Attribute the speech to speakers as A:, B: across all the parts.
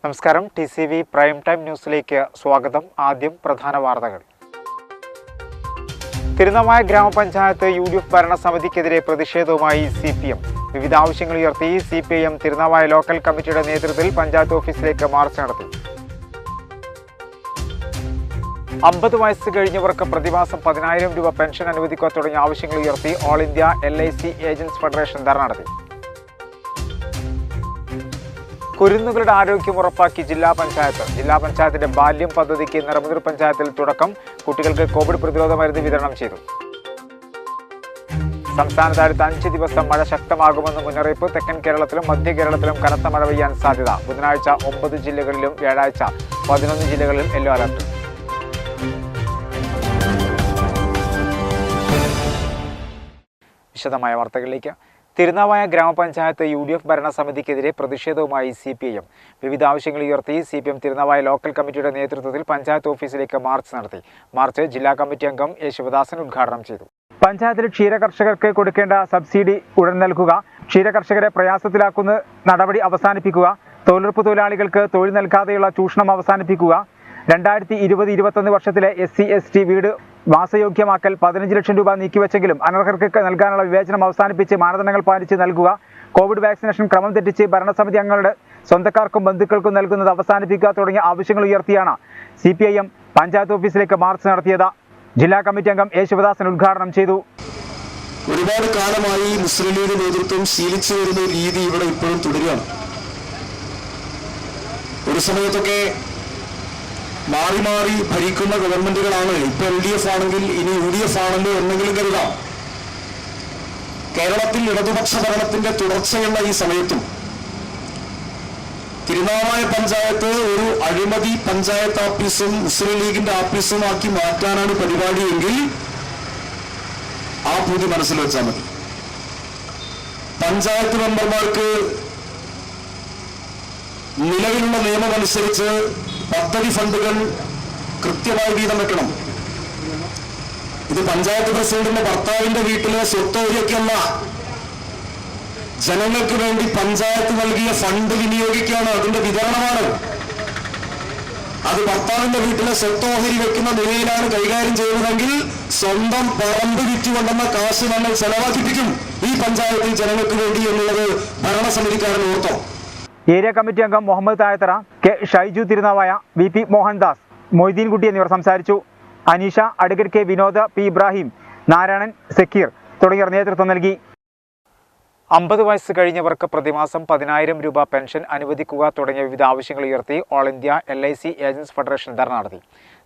A: നമസ്കാരം. TCV prime time ന്യൂസിലേക്ക് സ്വാഗതം. ആദ്യം പ്രധാന വാർത്തകൾ. തിരുനാവായ ഗ്രാമപഞ്ചായത്ത് UDF ഭരണസമിതിക്കെതിരെ പ്രതിഷേധവുമായി CPM. വിവിധ ആവശ്യങ്ങൾ ഉയർത്തി CPIM തിരുനാവായ ലോക്കൽ കമ്മിറ്റിയുടെ നേതൃത്വത്തിൽ പഞ്ചായത്ത് ഓഫീസിലേക്ക് മാർച്ച് നടത്തി. 50 വയസ്സ് കഴിഞ്ഞവർക്ക് പ്രതിമാസം 10,000 രൂപ പെൻഷൻ അനുവദിക്കുക തുടങ്ങിയ ആവശ്യങ്ങൾ ഉയർത്തി all India LIC agents federation dharna നടത്തി. കുരുന്നുകളുടെ ആരോഗ്യം ഉറപ്പാക്കി ജില്ലാ പഞ്ചായത്തിന്റെ ബാല്യം പദ്ധതിക്ക് നിറമുതിർ പഞ്ചായത്തിൽ തുടക്കം. കുട്ടികൾക്ക് കോവിഡ് പ്രതിരോധ മരുന്ന് വിതരണം ചെയ്തു. സംസ്ഥാനത്ത് അടുത്ത 5 ദിവസം മഴ ശക്തമാകുമെന്ന് മുന്നറിയിപ്പ്. തെക്കൻ കേരളത്തിലും മധ്യ കേരളത്തിലും കനത്ത മഴ പെയ്യാൻ സാധ്യത. ബുധനാഴ്ച 9 ജില്ലകളിലും വ്യാഴാഴ്ച 11 ജില്ലകളിൽ യെല്ലോ അലർട്ട്. വിശദമായ വാർത്തകളിലേക്ക്. തിരുനാവായ ഗ്രാമപഞ്ചായത്ത് UDF ഭരണസമിതിക്കെതിരെ പ്രതിഷേധവുമായി CPIM. വിവിധ ആവശ്യങ്ങൾ ഉയർത്തി CPM തിരുനാവായ ലോക്കൽ കമ്മിറ്റിയുടെ നേതൃത്വത്തിൽ പഞ്ചായത്ത് ഓഫീസിലേക്ക് മാർച്ച് നടത്തി. മാർച്ച് ജില്ലാ കമ്മിറ്റി അംഗം A. ശിവദാസൻ ഉദ്ഘാടനം ചെയ്തു. പഞ്ചായത്തിൽ ക്ഷീരകർഷകർക്ക് കൊടുക്കേണ്ട സബ്സിഡി ഉടൻ നൽകുക, ക്ഷീരകർഷകരെ പ്രയാസത്തിലാക്കുന്ന നടപടി അവസാനിപ്പിക്കുക, തൊഴിലുറപ്പ് തൊഴിലാളികൾക്ക് തൊഴിൽ നൽകാതെയുള്ള ചൂഷണം അവസാനിപ്പിക്കുക, 2020-21 വർഷത്തിലെ SC/ST വീട് വാസയോഗ്യമാക്കൽ 15 ലക്ഷം രൂപ നീക്കിവെച്ചെങ്കിലും അനർഹർക്ക് നൽകാനുള്ള വിവേചനം അവസാനിപ്പിച്ച് മാനദണ്ഡങ്ങൾ പാലിച്ച് നൽകുക, കോവിഡ് വാക്സിനേഷൻ ക്രമം തെറ്റിച്ച് ഭരണസമിതി അംഗങ്ങളുടെ സ്വന്തക്കാർക്കും ബന്ധുക്കൾക്കും നൽകുന്നത് അവസാനിപ്പിക്കുക തുടങ്ങിയ ആവശ്യങ്ങൾ ഉയർത്തിയാണ് CPIM പഞ്ചായത്ത് ഓഫീസിലേക്ക് മാർച്ച് നടത്തിയത്. ജില്ലാ കമ്മിറ്റി അംഗം A. ശിവദാസൻ ഉദ്ഘാടനം ചെയ്തു.
B: ഒരുപാട് കാലമായി മുസ്ലിം ലീഗ് നേതൃത്വം ശീലിച്ചു വരുന്ന രീതി ഇവിടെ ഇപ്പോഴും തുടരുകയാണ്. ഒരു സമയത്തൊക്കെ മാറി മാറി ഭരിക്കുന്ന ഗവൺമെന്റുകളാണ്. ഇപ്പൊ LDF ആണെങ്കിൽ ഇനി UDF ആണല്ലോ എന്നെങ്കിലും കരുതാം. കേരളത്തിൽ ഇടതുപക്ഷ ഭരണത്തിന്റെ തുടർച്ചയുള്ള ഈ സമയത്തും തിരുനാവായ പഞ്ചായത്ത് ഒരു അഴിമതി പഞ്ചായത്ത് ഓഫീസും മുസ്ലിം ലീഗിന്റെ ഓഫീസും ആക്കി മാറ്റാനാണ് പരിപാടിയെങ്കിൽ ആ പൂതി മനസ്സിൽ വെച്ചാൽ മതി. പഞ്ചായത്ത് മെമ്പർമാർക്ക് നിലവിലുള്ള നിയമമനുസരിച്ച് പദ്ധതി ഫണ്ടുകൾ കൃത്യമായി വീതം വെക്കണം. ഇത് പഞ്ചായത്ത് പ്രസിഡന്റിന്റെ ഭർത്താവിന്റെ വീട്ടിലെ സ്വത്തോരിയൊക്കെയല്ല, ജനങ്ങൾക്ക് വേണ്ടി പഞ്ചായത്ത് നൽകിയ ഫണ്ട് വിനിയോഗിക്കുകയാണ്, അതിന്റെ വിതരണമാണ്. അത് ഭർത്താവിന്റെ വീട്ടിലെ സ്വത്തോഹരി വെക്കുന്ന നിലയിലാണ് കൈകാര്യം ചെയ്യുന്നതെങ്കിൽ സ്വന്തം പറമ്പ് വിറ്റുകൊണ്ടെന്ന കാശ് നമ്മൾ ചെലവാക്കിപ്പിക്കും ഈ പഞ്ചായത്തിൽ ജനങ്ങൾക്ക് വേണ്ടി എന്നുള്ളത് ഭരണസമിതിക്കാരൻ ഓർത്തോ.
A: ഏരിയ കമ്മിറ്റി അംഗം മുഹമ്മദ് തായത്തറ, K. ഷൈജു തിരുനാവായ, VP മോഹൻദാസ്, മൊയ്തീൻകുട്ടി എന്നിവർ സംസാരിച്ചു. Aneesha, advocate K. Vinod, P. Ibrahim, Narayanan, Sakkeer തുടങ്ങിയവർ നേതൃത്വം നൽകി. 50 വയസ്സ് കഴിഞ്ഞവർക്ക് പ്രതിമാസം 10,000 രൂപ പെൻഷൻ അനുവദിക്കുക തുടങ്ങിയ വിവിധ ആവശ്യങ്ങൾ ഉയർത്തി all India LIC agents federation dharna നടത്തി.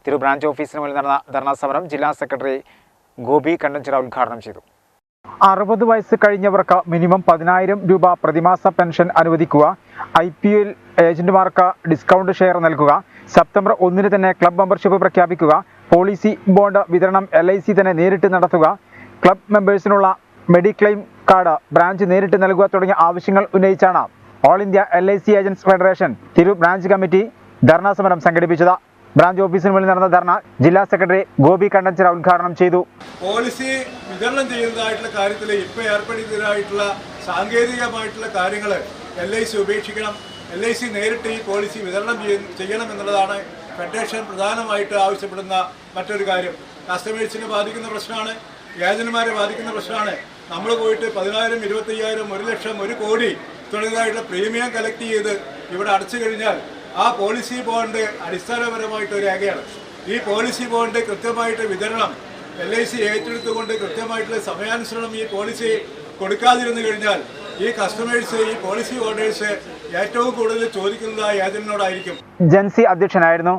A: തിരു ബ്രാഞ്ച് ഓഫീസിന് മുന്നിൽ നടന്ന ധർണാ സമരം ജില്ലാ സെക്രട്ടറി ഗോപി കണ്ടഞ്ചിറ ഉദ്ഘാടനം ചെയ്തു. 60 വയസ്സ് കഴിഞ്ഞവർക്ക് മിനിമം 10,000 രൂപ പ്രതിമാസ പെൻഷൻ അനുവദിക്കുക, IPL ഏജന്റുമാർക്ക് ഡിസ്കൗണ്ട് ഷെയർ നൽകുക, സെപ്റ്റംബർ 1 തന്നെ ക്ലബ് മെമ്പർഷിപ്പ് പ്രഖ്യാപിക്കുക, പോളിസി ബോണ്ട് വിതരണം LIC തന്നെ നേരിട്ട് നടത്തുക, ക്ലബ് മെമ്പേഴ്സിനുള്ള മെഡിക്ലെയിം കാർഡ് ബ്രാഞ്ച് നേരിട്ട് നൽകുക തുടങ്ങിയ ആവശ്യങ്ങൾ ഉന്നയിച്ചാണ് all India LIC agents federation തിരു ബ്രാഞ്ച് കമ്മിറ്റി ധർണാ സമരം സംഘടിപ്പിച്ചത്. ബ്രാഞ്ച് ഓഫീസിന് മുന്നിൽ നടന്ന ധർണ ജില്ലാ സെക്രട്ടറി ഗോപി കണ്ടഞ്ചിറ ഉദ്ഘാടനം ചെയ്തു.
C: പോളിസി വിതരണം ചെയ്യുന്നതായിട്ടുള്ള കാര്യത്തിൽ ഇപ്പോൾ ഏർപ്പെടുത്തിയതായിട്ടുള്ള സാങ്കേതികമായിട്ടുള്ള കാര്യങ്ങൾ LIC ഉപേക്ഷിക്കണം. LIC നേരിട്ട് ഈ പോളിസി വിതരണം ചെയ്യണം എന്നുള്ളതാണ് ഫെഡറേഷൻ പ്രധാനമായിട്ട് ആവശ്യപ്പെടുന്ന മറ്റൊരു കാര്യം. കസ്റ്റമേഴ്സിനെ ബാധിക്കുന്ന പ്രശ്നമാണ്, ഏജന്റുമാരെ ബാധിക്കുന്ന പ്രശ്നമാണ്. നമ്മൾ പോയിട്ട് 10,000, 25,000, 1 ലക്ഷം, 1 കോടി തുടങ്ങിയതായിട്ടുള്ള പ്രീമിയം കളക്ട് ചെയ്ത് ഇവിടെ അടച്ചു കഴിഞ്ഞാൽ ആ പോളിസി ബോണ്ട് അടിസ്ഥാനപരമായിട്ട് ഒരു രേഖയാണ്. ഈ പോളിസി ബോണ്ട് കൃത്യമായിട്ട് വിതരണം LIC ഏറ്റെടുത്തുകൊണ്ട് കൃത്യമായിട്ടുള്ള സമയാനുസരണം ഈ പോളിസി കൊടുക്കാതിരുന്നു കഴിഞ്ഞാൽ ഈ കസ്റ്റമേഴ്സ്, ഈ പോളിസി ഹോൾഡേഴ്സ് ഏറ്റവും കൂടുതൽ ചോദിക്കുന്നത് ആ ഏജന്റിനോടായിരിക്കും. ജൻസി അധ്യക്ഷനായിരുന്നു.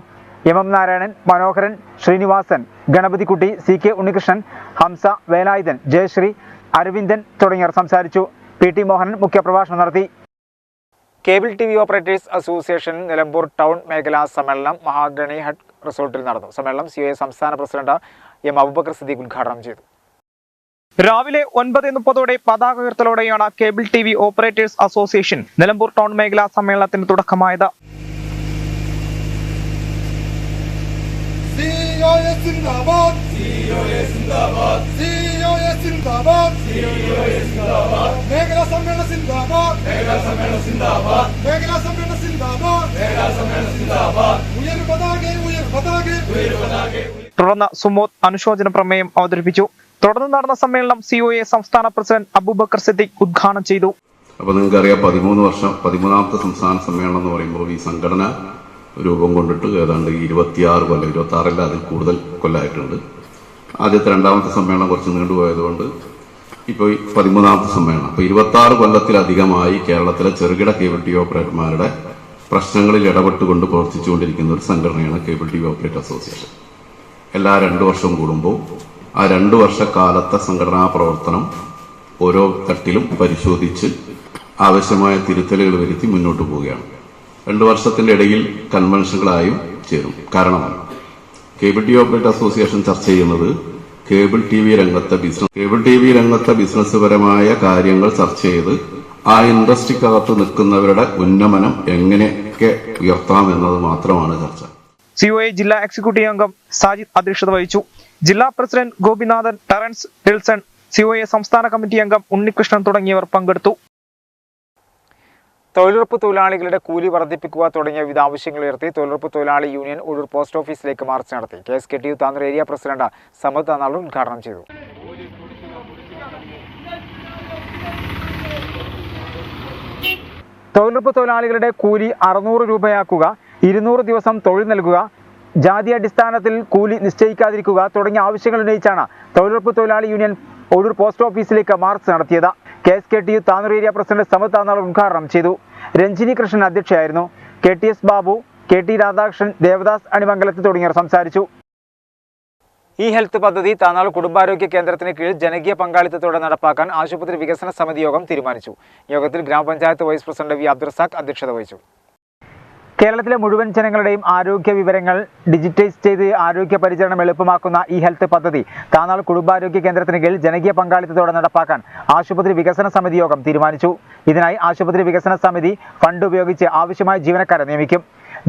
C: MM നാരായണൻ, മനോഹരൻ, ശ്രീനിവാസൻ, ഗണപതിക്കുട്ടി, CK ഉണ്ണികൃഷ്ണൻ, ഹംസ, വേലായുധൻ, ജയശ്രീ, അരവിന്ദൻ തുടങ്ങിയവർ സംസാരിച്ചു. PT മോഹനൻ മുഖ്യപ്രഭാഷണം നടത്തി. Cable TV operators association Nilambur town മേഖലാ സമ്മേളനം മഹാഗണി ഹട്ട് റിസോർട്ടിൽ നടന്നു. സമ്മേളനം COA സംസ്ഥാന പ്രസിഡന്റ് M. അബൂബക്കർ സിദ്ദീഖ് ഉദ്ഘാടനം ചെയ്തു. രാവിലെ 9:30 പതാക ഉയർത്തലോടെയാണ് cable TV operators association Nilambur town മേഖലാ സമ്മേളനത്തിന് തുടക്കമായത്.
D: COA സിന്ദാബാദ്, COA സിന്ദാബാദ്, COA സിന്ദാബാദ് മേഖലാ സമ്മേളന സിന്ദാബാദ് മേഖലാ സമ്മേളന സിന്ദാബാദ് ഉയർ പതാകെ
E: തുടർന്ന് സുമോദ് അനുശോചന പ്രമേയം അവതരിപ്പിച്ചു. തുടർന്ന് നടന്ന സമ്മേളനം COA സംസ്ഥാന പ്രസിഡന്റ് അബൂബക്കർ സിദ്ദീഖ് ഉദ്ഘാടനം ചെയ്തു.
F: അപ്പോൾ നിങ്ങൾക്കറിയാം 13ാമത്തെ സംസ്ഥാന സമ്മേളനം എന്ന് പറയുമ്പോൾ ഈ സംഘടന രൂപം കൊണ്ടിട്ട് ഏതാണ്ട് 26 കൊല്ലം, 26 അതിൽ കൂടുതൽ കൊല്ലമായിട്ടുണ്ട്. ആദ്യത്തെ 2ാമത്തെ സമ്മേളനം കുറച്ച് നീണ്ടുപോയതുകൊണ്ട് ഇപ്പോൾ 13ാമത്തെ സമ്മേളനം. അപ്പോൾ 26 കൊല്ലത്തിലധികമായി കേരളത്തിലെ ചെറുകിട കേബിൾ ടി വി ഓപ്പറേറ്റർമാരുടെ പ്രശ്നങ്ങളിൽ ഇടപെട്ടുകൊണ്ട് പ്രവർത്തിച്ചുകൊണ്ടിരിക്കുന്ന ഒരു സംഘടനയാണ് cable T V operator association. എല്ലാ 2 വർഷവും കൂടുമ്പോൾ ആ 2 വർഷക്കാലത്തെ സംഘടനാ പ്രവർത്തനം ഓരോ തട്ടിലും പരിശോധിച്ച് ആവശ്യമായ തിരുത്തലുകൾ വരുത്തി മുന്നോട്ട് പോവുകയാണ്. 2 വർഷത്തിന്റെ ഇടയിൽ കൺവെൻഷനുകളായും ചേരും. കാരണം cable T V operator association ചർച്ച ചെയ്യുന്നത് കേബിൾ ടി വി രംഗത്തെ ബിസിനസ് പരമായ കാര്യങ്ങൾ ചർച്ച ചെയ്ത് ആ ഇൻഡസ്ട്രിക്കകത്ത് നിൽക്കുന്നവരുടെ ഉന്നമനം എങ്ങനെയൊക്കെ ഉയർത്താം എന്നത് മാത്രമാണ് ചർച്ച.
E: COA ജില്ലാ എക്സിക്യൂട്ടീവ് അംഗം സാജിദ് അധ്യക്ഷത വഹിച്ചു. ജില്ലാ പ്രസിഡന്റ് ഗോപിനാഥൻ, ടെറൻസ് ഡിൽസൺ, COA സംസ്ഥാന കമ്മിറ്റി അംഗം ഉണ്ണികൃഷ്ണൻ തുടങ്ങിയവർ പങ്കെടുത്തു. തൊഴിലുറപ്പ് തൊഴിലാളികളുടെ കൂലി വർദ്ധിപ്പിക്കുക തുടങ്ങിയ വിവിധ ആവശ്യങ്ങൾ ഉയർത്തി തൊഴിലുറപ്പ് തൊഴിലാളി യൂണിയൻ ഒഴൂർ പോസ്റ്റ് ഓഫീസിലേക്ക് മാർച്ച് നടത്തി. KSKTU Tanur area president Samad Tanalur ഉദ്ഘാടനം ചെയ്തു. തൊഴിലുറപ്പ് തൊഴിലാളികളുടെ കൂലി 600 രൂപയാക്കുക, 200 ദിവസം തൊഴിൽ നൽകുക, ജാതി അടിസ്ഥാനത്തിൽ കൂലി നിശ്ചയിക്കാതിരിക്കുക തുടങ്ങിയ ആവശ്യങ്ങൾ ഉന്നയിച്ചാണ് തൊഴിലുറപ്പ് തൊഴിലാളി യൂണിയൻ ഒഴൂർ പോസ്റ്റ് ഓഫീസിലേക്ക് മാർച്ച് നടത്തിയത്. KSKTU Tanur area president Samad Tanalur ഉദ്ഘാടനം ചെയ്തു. രഞ്ജിനി കൃഷ്ണൻ അധ്യക്ഷയായിരുന്നു. KTS ബാബു, KT രാധാകൃഷ്ണൻ, ദേവദാസ് അണിമംഗലത്ത് തുടങ്ങിയവർ സംസാരിച്ചു. ഈ ഹെൽത്ത് പദ്ധതി താനാളൂർ കുടുംബാരോഗ്യ കേന്ദ്രത്തിന് കീഴിൽ ജനകീയ പങ്കാളിത്തത്തോടെ നടപ്പാക്കാൻ ആശുപത്രി വികസന സമിതി യോഗം തീരുമാനിച്ചു. യോഗത്തിൽ ഗ്രാമപഞ്ചായത്ത് വൈസ് പ്രസിഡന്റ് V. അബ്ദുറസാഖ് അധ്യക്ഷത വഹിച്ചു. കേരളത്തിലെ മുഴുവൻ ജനങ്ങളുടെയും ആരോഗ്യ വിവരങ്ങൾ ഡിജിറ്റൈസ് ചെയ്ത് ആരോഗ്യ പരിചരണം എളുപ്പമാക്കുന്ന ഈ ഹെൽത്ത് പദ്ധതി താനാളൂർ കുടുംബാരോഗ്യ കേന്ദ്രത്തിന് കീഴിൽ ജനകീയ പങ്കാളിത്തത്തോടെ നടപ്പാക്കാൻ ആശുപത്രി വികസന സമിതി യോഗം തീരുമാനിച്ചു. ഇതിനായി ആശുപത്രി വികസന സമിതി ഫണ്ട് ഉപയോഗിച്ച് ആവശ്യമായ ജീവനക്കാരെ നിയമിക്കും.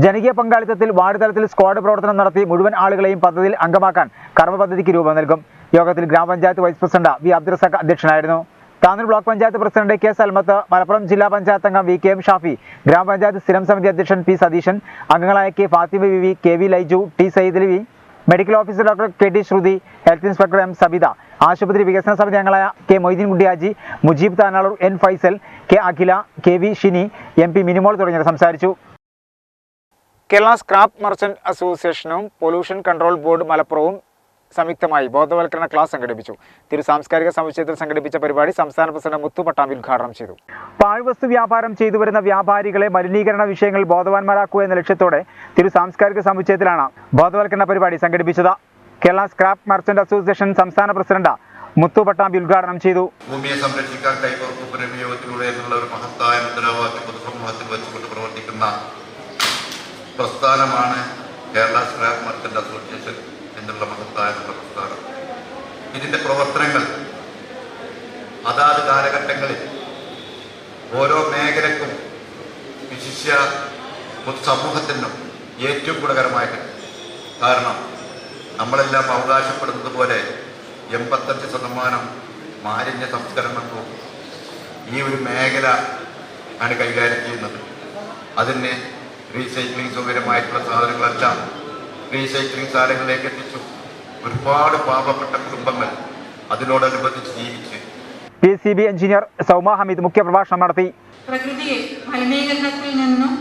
E: ജനകീയ പങ്കാളിത്തത്തിൽ വാർഡ് തലത്തിൽ സ്ക്വാഡ് പ്രവർത്തനം നടത്തി മുഴുവൻ ആളുകളെയും പദ്ധതിയിൽ അംഗമാക്കാൻ കർമ്മ പദ്ധതിക്ക് രൂപം നൽകും. യോഗത്തിൽ ഗ്രാമപഞ്ചായത്ത് വൈസ് പ്രസിഡന്റ് V. അബ്ദുറസാഖ് അധ്യക്ഷനായിരുന്നു. Tanur block panchayat president K. Salmath, Malappuram ജില്ലാ പഞ്ചായത്ത് അംഗം VKM ഷാഫി, ഗ്രാമപഞ്ചായത്ത് സ്ഥിരം സമിതി അധ്യക്ഷൻ P. സതീശൻ, അംഗങ്ങളായ K. Fathima Beevi, KV Laiju, T. Sayyid Ali, medical officer doctor KT Sruthi, health inspector M. Sabitha, ആശുപത്രി വികസന സമിതി അംഗങ്ങളായ K. Moideen Kuttiyaji, Mujeeb Tanalur, N. Faisal, K. അഖില, KV ഷിനി, MP മിനിമോൾ തുടങ്ങിയവർ സംസാരിച്ചു. കേരള സ്ക്രാപ്പ് മർച്ചന്റ് അസോസിയേഷനും പൊല്യൂഷൻ കൺട്രോൾ ബോർഡ് മലപ്പുറവും സംയുക്തമായി ബോധവൽക്കരണ ക്ലാസ് സംഘടിപ്പിച്ചു. തിരു സാംസ്കാരിക സമുച്ചയത്തിൽ സംഘടിപ്പിച്ച പരിപാടി സംസ്ഥാന പ്രസിഡന്റ് മുത്തു പട്ടാമ്പി ഉദ്ഘാടനം ചെയ്തു. പാഴ്വസ്തു വ്യാപാരം ചെയ്തു വരുന്ന വ്യാപാരികളെ മലിനീകരണ വിഷയങ്ങൾ ബോധവാന്മാരാക്കുക എന്ന ലക്ഷ്യത്തോടെ തിരു സാംസ്കാരിക സമുച്ചയത്തിലാണ് ബോധവൽക്കരണ പരിപാടി സംഘടിപ്പിച്ചത്. കേരള സ്ക്രാപ്പ് മർച്ചന്റ് അസോസിയേഷൻ സംസ്ഥാന പ്രസിഡന്റ് മുത്തു പട്ടാമ്പി ഉദ്ഘാടനം ചെയ്തു.
G: ഭൂമിയെ സംരക്ഷിക്കാൻ കൈകോർപ്പ് പുനർവിനിയോഗത്തിലൂടെ എന്നുള്ള ഒരു മഹത്തായ മുദ്രാവാക്യം പൊതുസമൂഹത്തിൽ വെച്ചുകൊണ്ട് പ്രവർത്തിക്കുന്ന പ്രസ്ഥാനമാണ് കേരള സ്ക്രാപ്പ് മർച്ചന്റ് അസോസിയേഷൻ എന്നുള്ള മഹത്തായ പ്രസ്ഥാനം. ഇതിൻ്റെ പ്രവർത്തനങ്ങൾ അതാത് കാലഘട്ടങ്ങളിൽ ഓരോ മേഖലക്കും വിശിഷ്യ സമൂഹത്തിനും ഏറ്റവും ഗുണകരമായിട്ടുണ്ട്. കാരണം നമ്മളെല്ലാം അവകാശപ്പെടുന്നത് പോലെ 85% മാലിന്യ സംസ്കരണവും ഈ ഒരു മേഖല ആണ് കൈകാര്യം ചെയ്യുന്നത്. അതിന് റീസൈക്ലിംഗ് സൗകര്യമായിട്ടുള്ള സാധനങ്ങളെല്ലാം റീസൈക്ലിംഗ് ശാലകളിലേക്ക് എത്തിച്ചു. ഒരുപാട് പാവപ്പെട്ട കുടുംബങ്ങൾ അതിനോടനുബന്ധിച്ച് ജീവിച്ച്.
A: PCB എഞ്ചിനീയർ സൗമ ഹമീദ് മുഖ്യപ്രഭാഷണം നടത്തി.
H: പ്രകൃതിയെ മലിനീകരണത്തിൽ നിന്നും